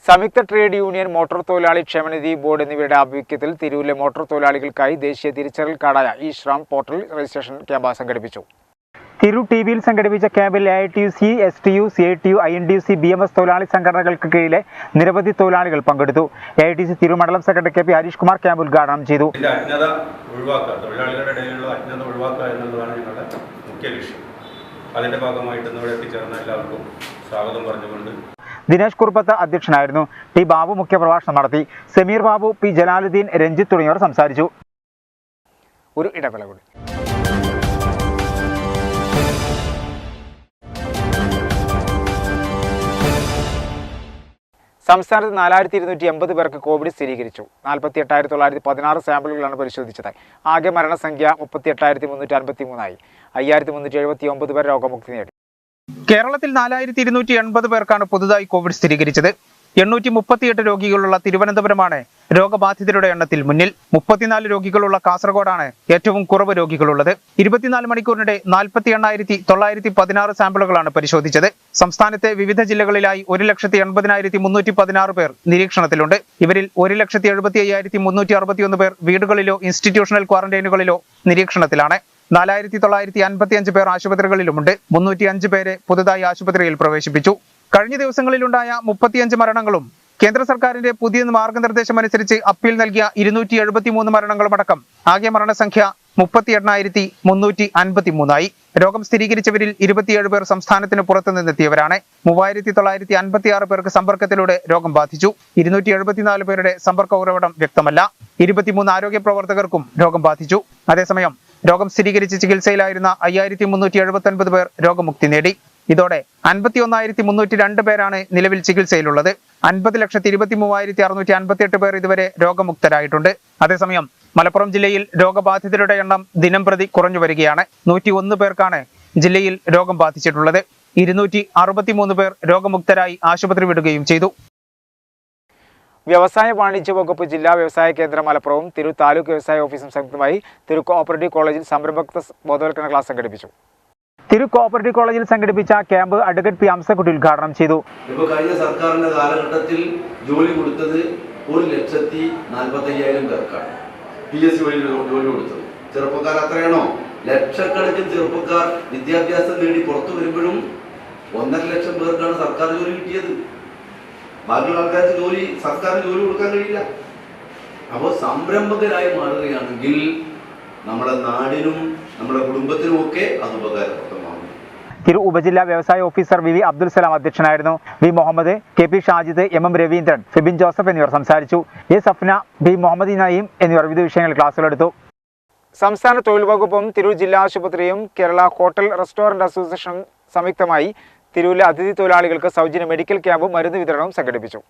E: സംയുക്ത ട്രേഡ് യൂണിയൻ, മോട്ടോർ തൊഴിലാളി ക്ഷേമനിധി ബോർഡ് എന്നിവയുടെ ആഭിമുഖ്യത്തിൽ തിരൂരിലെ മോട്ടോർ തൊഴിലാളികൾക്കായി ദേശീയ തിരിച്ചറിയൽ കാർഡായ ഇ-ശ്രാം പോർട്ടൽ രജിസ്ട്രേഷൻ ക്യാമ്പ് സംഘടിപ്പിച്ചു.
A: തിരൂർ TVയിൽ സംഘടിപ്പിച്ച ക്യാമ്പിൽ AITUC, STU, CITU, INTUC, BMS തൊഴിലാളി സംഘടനകൾക്ക് കീഴിലെ നിരവധി തൊഴിലാളികൾ പങ്കെടുത്തു. AITUC തിരൂർ മണ്ഡലം secretary KP Harish Kumar camp ഉദ്ഘാടനം ചെയ്തു.
P: അജ്ഞത ഒഴിവാക്കുക, തൊഴിലാളികളുടെ ഇടയിലുള്ള അജ്ഞത ഒഴിവാക്കുക എന്നുള്ളതാണ് ഞങ്ങളുടെ മുഖ്യ ലക്ഷ്യം. അതിന്റെ ഭാഗമായിട്ട് ഇവിടെ എത്തിച്ചേർന്ന എല്ലാവർക്കും സ്വാഗതം പറഞ്ഞുകൊണ്ട്
A: ദിനേശ് കുറുപ്പത്ത് അധ്യക്ഷനായിരുന്നു. T ബാബു മുഖ്യപ്രഭാഷണം നടത്തി. സമീർ ബാബു, P ജലാലുദ്ദീൻ, രഞ്ജിത്ത് തുടങ്ങിയവർ സംസാരിച്ചു.
E: ഒരു ഇടവേള കൂടി. സംസ്ഥാനത്ത് 4280 പേർക്ക് കോവിഡ് സ്ഥിരീകരിച്ചു. 48,916 സാമ്പിളുകളാണ് പരിശോധിച്ചത്. ആകെ മരണസംഖ്യ 38,353 5379 പേർ രോഗമുക്തി നേടി.
N: കേരളത്തിൽ 4280 പേർക്കാണ് പുതുതായി കോവിഡ് സ്ഥിരീകരിച്ചത്. 838 രോഗികളുള്ള തിരുവനന്തപുരമാണ് രോഗബാധിതരുടെ എണ്ണത്തിൽ മുന്നിൽ. 34 രോഗികളുള്ള കാസർഗോഡാണ് ഏറ്റവും കുറവ് രോഗികളുള്ളത്. 24 മണിക്കൂറിനിടെ 48,916 സാമ്പിളുകളാണ് പരിശോധിച്ചത്. സംസ്ഥാനത്തെ വിവിധ ജില്ലകളിലായി 1,80,316 പേർ നിരീക്ഷണത്തിലുണ്ട്. ഇവരിൽ 1,75,361 പേർ വീടുകളിലോ ഇൻസ്റ്റിറ്റ്യൂഷണൽ ക്വാറന്റൈനുകളിലോ നിരീക്ഷണത്തിലാണ്. 4,955 പേർ ആശുപത്രികളിലുമുണ്ട്. 305 പേരെ പുതുതായി ആശുപത്രിയിൽ പ്രവേശിപ്പിച്ചു. കഴിഞ്ഞ ദിവസങ്ങളിലുണ്ടായ 35 മരണങ്ങളും കേന്ദ്ര സർക്കാരിന്റെ പുതിയ മാർഗനിർദ്ദേശം അനുസരിച്ച് അപ്പീൽ നൽകിയ 273 മരണങ്ങളുമടക്കം ആകെ മരണസംഖ്യ 38,353 രോഗം സ്ഥിരീകരിച്ചവരിൽ 27 പേർ സംസ്ഥാനത്തിന് പുറത്തുനിന്നെത്തിയവരാണ്. 3,956 പേർക്ക് സമ്പർക്കത്തിലൂടെ രോഗം ബാധിച്ചു. 274 പേരുടെ സമ്പർക്ക ഉറവിടം വ്യക്തമല്ല. 23 ആരോഗ്യ പ്രവർത്തകർക്കും രോഗം ബാധിച്ചു. അതേസമയം രോഗം സ്ഥിരീകരിച്ച് ചികിത്സയിലായിരുന്ന 5,379 പേർ രോഗമുക്തി നേടി. ഇതോടെ 51,302 പേരാണ് നിലവിൽ ചികിത്സയിലുള്ളത്. 50,23,658 പേർ ഇതുവരെ രോഗമുക്തരായിട്ടുണ്ട്. അതേസമയം മലപ്പുറം ജില്ലയിൽ രോഗബാധിതരുടെ എണ്ണം ദിനം പ്രതി കുറഞ്ഞു വരികയാണ്. 101 പേർക്കാണ് ജില്ലയിൽ രോഗം ബാധിച്ചിട്ടുള്ളത്. 263 പേർ രോഗമുക്തരായി ആശുപത്രി വിടുകയും ചെയ്തു.
E: വ്യവസായ വാണിജ്യ വകുപ്പ് ജില്ലാ വ്യവസായ കേന്ദ്രം മലപ്പുറവും തിരൂർ താലൂക്ക് വ്യവസായ ഓഫീസും സംയുക്തമായി തിരൂർ കോഓപ്പറേറ്റീവ് കോളേജിൽ സംരംഭകത്വ ബോധവൽക്കരണ ക്ലാസ് സംഘടിപ്പിച്ചു.
A: തിരൂർ കോഓപ്പറേറ്റീവ് കോളേജിൽ സംഘടിപ്പിച്ച ക്യാമ്പ് അഡ്വക്കേറ്റ് P അംസക്കുട്ടി ഉദ്ഘാടനം ചെയ്തു.
Q: ഇപ്പോൾ കഴിഞ്ഞ സർക്കാരിന്റെ കാലഘട്ടത്തിൽ ജോലി കൊടുത്തത് 1,45,000 പേർക്കാണ്. PSC വഴി ജോലി കൊടുത്തത്. ചെറുപ്പക്കാർ അത്രയാണോ? ലക്ഷക്കണക്കിന് ചെറുപ്പക്കാർ വിദ്യാഭ്യാസം നേടി പുറത്തു വരുമ്പോഴും 1.5 ലക്ഷം പേർക്കാണ് സർക്കാർ ജോലി കിട്ടിയത്. ബാക്കിയുള്ള ആൾക്കാർക്ക് സർക്കാരിന് ജോലി കൊടുക്കാൻ കഴിയില്ല. അപ്പോൾ സംരംഭകരായി മാറുകയാണെങ്കിൽ നമ്മുടെ നാടിനും നമ്മുടെ കുടുംബത്തിനുമൊക്കെ അത് ഉപകാരപ്രദമാകും.
A: തിരു ഉപജില്ലാ വ്യവസായ ഓഫീസർ വി അബ്ദുൽ സലാം അധ്യക്ഷനായിരുന്നു. V Muhammad, K P Shajid, MM Raveendran, Fibin Joseph എന്നിവർ സംസാരിച്ചു. എ സഫ്ന, ബി മുഹമ്മദ് നയീം എന്നിവർ വിവിധ വിഷയങ്ങളിൽ ക്ലാസുകളെടുത്തു. സംസ്ഥാന തൊഴിൽ വകുപ്പും തിരൂർ ജില്ലാ ആശുപത്രിയും കേരള ഹോട്ടൽ റെസ്റ്റോറന്റ് അസോസിയേഷൻ സംയുക്തമായി തിരൂരിലെ അതിഥി തൊഴിലാളികൾക്ക് സൗജന്യ മെഡിക്കൽ ക്യാമ്പും മരുന്ന് വിതരണവും സംഘടിപ്പിച്ചു.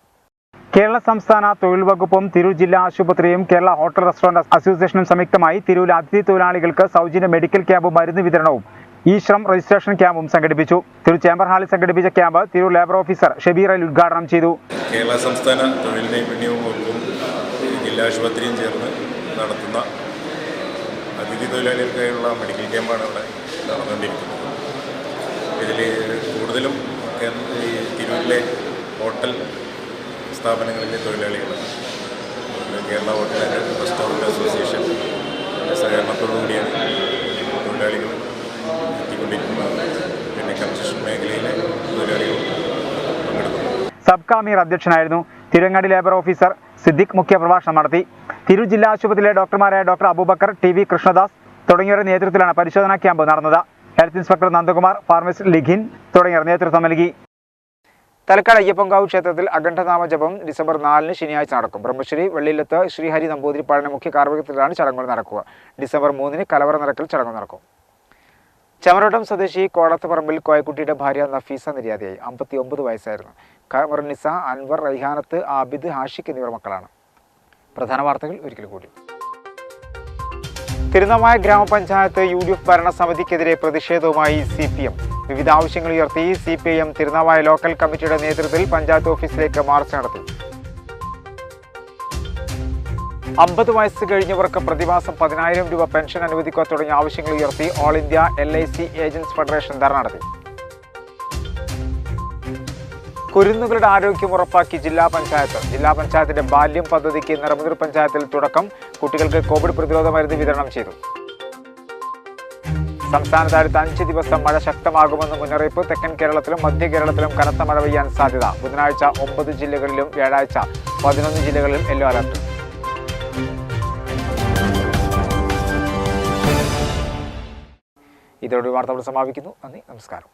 A: കേരള സംസ്ഥാന തൊഴിൽ വകുപ്പും തിരൂർ ജില്ലാ ആശുപത്രിയും കേരള ഹോട്ടൽ റെസ്റ്റോറന്റ് അസോസിയേഷനും സംയുക്തമായി തിരൂരിലെ അതിഥി തൊഴിലാളികൾക്ക് സൗജന്യ മെഡിക്കൽ ക്യാമ്പും മരുന്ന് വിതരണവും ശ്രം രജിസ്ട്രേഷൻ ക്യാമ്പും സംഘടിപ്പിച്ചു. തിരൂർ ചേംബർ ഹാളിൽ സംഘടിപ്പിച്ച camp Tirur labour officer Shabeer Ali ഉദ്ഘാടനം ചെയ്തു.
R: കേരള സംസ്ഥാന തൊഴിൽ നൈപുണ്യവും വകുപ്പും ജില്ലാ ആശുപത്രിയും ചേർന്ന് നടത്തുന്ന അതിഥി തൊഴിലാളികൾക്കായുള്ള മെഡിക്കൽ ക്യാമ്പാണ് ഇവിടെ നടന്നുകൊണ്ടിരിക്കുന്നത്. ഇതിൽ കൂടുതലും തിരൂരിലെ ഹോട്ടൽ സ്ഥാപനങ്ങളിലെ തൊഴിലാളികളാണ്. Kerala hotel and restaurant association സഹകരണത്തോടുകൂടിയാണ് തൊഴിലാളികൾ എത്തിക്കൊണ്ടിരിക്കുന്നത്. പിന്നെ കൺസ്ട്രക്ഷൻ മേഖലയിലെ തൊഴിലാളികൾ പങ്കെടുക്കുന്നു.
A: സബ്ക അമീർ അധ്യക്ഷനായിരുന്നു. തിരുവങ്ങാടി ലേബർ ഓഫീസർ സിദ്ദിഖ് മുഖ്യപ്രഭാഷണം നടത്തി. തിരൂർ ജില്ലാ ആശുപത്രിയിലെ ഡോക്ടർമാരായ ഡോക്ടർ അബൂബക്കർ, TV കൃഷ്ണദാസ് തുടങ്ങിയവരുടെ നേതൃത്വത്തിലാണ് പരിശോധനാ ക്യാമ്പ് നടന്നത്. Health inspector Nandakumar, pharmacist Likhin തുടങ്ങിയവർ നേതൃത്വം നൽകി. തലക്കാട് അയ്യപ്പൻകാവ് ക്ഷേത്രത്തിൽ അഖണ്ഡനാമജപം ഡിസംബർ 4 ശനിയാഴ്ച നടക്കും. ബ്രഹ്മശ്രീ വെള്ളിലത്ത് ശ്രീഹരി നമ്പൂതിരിപ്പാടിന്റെ മുഖ്യ കാർമ്മികത്വത്തിലാണ് ചടങ്ങുകൾ നടക്കുക. ഡിസംബർ 3 കലവറ നിറക്കൽ ചടങ്ങ് നടക്കും. ചമരോട്ടം സ്വദേശി കോടത്തുപറമ്പിൽ കോയക്കുട്ടിയുടെ ഭാര്യ നഫീസ നിര്യാതയായി. 59 വയസ്സായിരുന്നു. ഖമറുന്നിസ, അൻവർ, റൈഹാനത്ത്, ആബിദ്, ഹാഷിഖ് എന്നിവർ മക്കളാണ്. പ്രധാന വാർത്തകൾ ഒരിക്കൽ കൂടി. തിരുനാവായ ഗ്രാമപഞ്ചായത്ത് UDF ഭരണസമിതിക്കെതിരെ പ്രതിഷേധവുമായി CPM. വിവിധ ആവശ്യങ്ങൾ ഉയർത്തി CPIM തിരുനാവായ ലോക്കൽ കമ്മിറ്റിയുടെ നേതൃത്വത്തിൽ പഞ്ചായത്ത് ഓഫീസിലേക്ക് മാർച്ച് നടത്തി. 50 വയസ്സ് കഴിഞ്ഞവർക്ക് പ്രതിമാസം 10,000 രൂപ പെൻഷൻ അനുവദിക്കുക തുടങ്ങിയ ആവശ്യങ്ങൾ ഉയർത്തി all India LIC agents federation dharna നടത്തി. കുരുന്നുകളുടെ ആരോഗ്യം ഉറപ്പാക്കി ജില്ലാ പഞ്ചായത്ത്. ജില്ലാ പഞ്ചായത്തിന്റെ ബാല്യം പദ്ധതിക്ക് നിറമുതിർ പഞ്ചായത്തിൽ തുടക്കം. കുട്ടികൾക്ക് കോവിഡ് പ്രതിരോധ മരുന്ന് വിതരണം ചെയ്തു. സംസ്ഥാനത്ത് അടുത്ത 5 ദിവസം മഴ ശക്തമാകുമെന്ന് മുന്നറിയിപ്പ്. തെക്കൻ കേരളത്തിലും മധ്യ കേരളത്തിലും കനത്ത മഴ പെയ്യാൻ സാധ്യത. ബുധനാഴ്ച 9 ജില്ലകളിലും വ്യാഴാഴ്ച 11 ജില്ലകളിലും യെല്ലോ അലർട്ട്. ഇതോടെ വാർത്തകൾ സമാപിക്കുന്നു. നന്ദി, നമസ്കാരം.